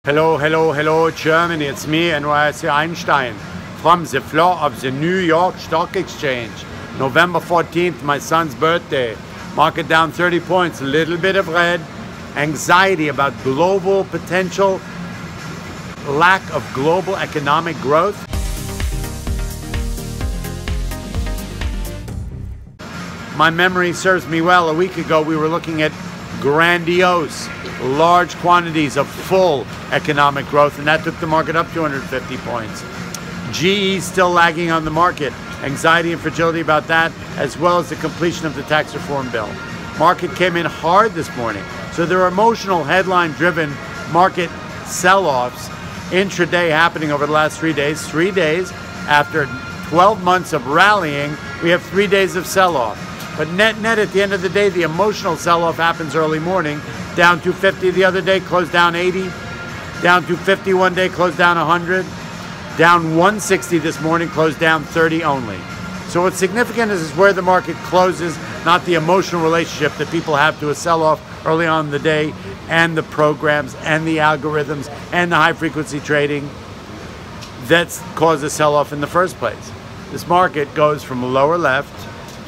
Hello, hello, hello, Germany. It's me, NYSE Einstein, from the floor of the New York Stock Exchange. November 14th, my son's birthday. Market down 30 points, a little bit of red. Anxiety about global potential, lack of global economic growth. My memory serves me well. A week ago, we were looking at grandiose, large quantities of full economic growth, and that took the market up 250 points. GE still lagging on the market. Anxiety and fragility about that, as well as the completion of the tax reform bill. Market came in hard this morning. So there are emotional, headline-driven market sell-offs intraday happening over the last 3 days. 3 days after 12 months of rallying, we have 3 days of sell-off. But net at the end of the day, the emotional sell-off happens early morning. Down 250 the other day, closed down 80. Down 250 one day, closed down 100. Down 160 this morning, closed down 30 only. So what's significant is where the market closes, not the emotional relationship that people have to a sell-off early on in the day, and the programs and the algorithms and the high-frequency trading that's caused a sell-off in the first place. This market goes from lower left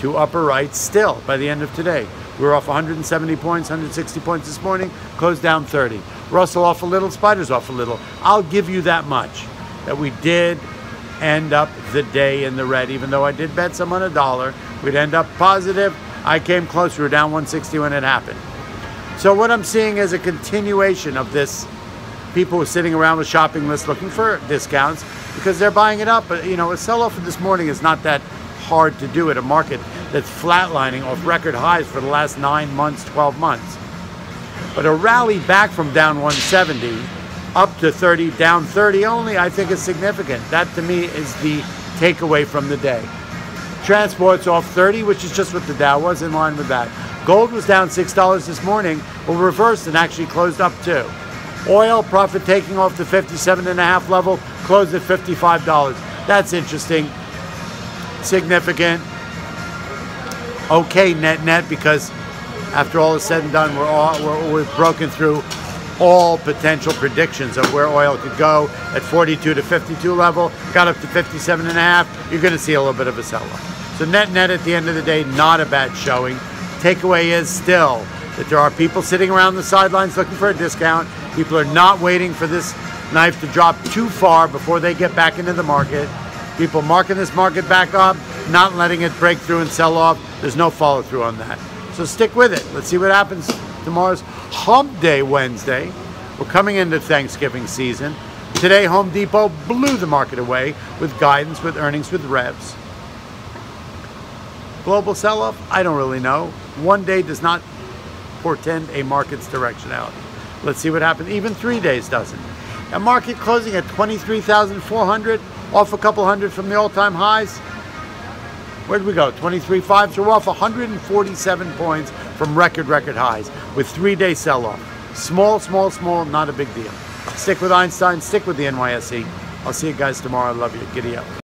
to upper right still by the end of today. We were off 170 points, 160 points this morning, closed down 30. Russell off a little, Spiders off a little. I'll give you that much, that we did end up the day in the red. Even though I did bet some on $1, we'd end up positive. I came close, we were down 160 when it happened. So what I'm seeing is a continuation of this. People were sitting around with shopping lists looking for discounts because they're buying it up. But you know, a sell-off this morning is not that hard to do at a market that's flatlining off record highs for the last 9 months, 12 months. But a rally back from down 170 up to 30, down 30 only, I think is significant. That to me is the takeaway from the day. Transport's off 30, which is just what the Dow was, in line with that. Gold was down $6 this morning, well, reversed and actually closed up too. Oil profit taking off the 57.5 level, closed at $55. That's interesting. Significant. Okay, net, because after all is said and done, we've broken through all potential predictions of where oil could go at 42 to 52 level, got up to 57.5. You're going to see a little bit of a sell-off. So net at the end of the day, not a bad showing. Takeaway is still that there are people sitting around the sidelines looking for a discount. People are not waiting for this knife to drop too far before they get back into the market. People marking this market back up, not letting it break through and sell off. There's no follow through on that. So stick with it. Let's see what happens. Tomorrow's Hump Day Wednesday. We're coming into Thanksgiving season. Today, Home Depot blew the market away with guidance, with earnings, with revs. Global sell-off? I don't really know. One day does not portend a market's directionality. Let's see what happens. Even 3 days doesn't. A market closing at 23,400, off a couple hundred from the all-time highs. Where'd we go? 23.5. So we're off 147 points from record highs with 3 day sell-off. Small, not a big deal. Stick with Einstein, stick with the NYSE. I'll see you guys tomorrow. I love you. Giddy up.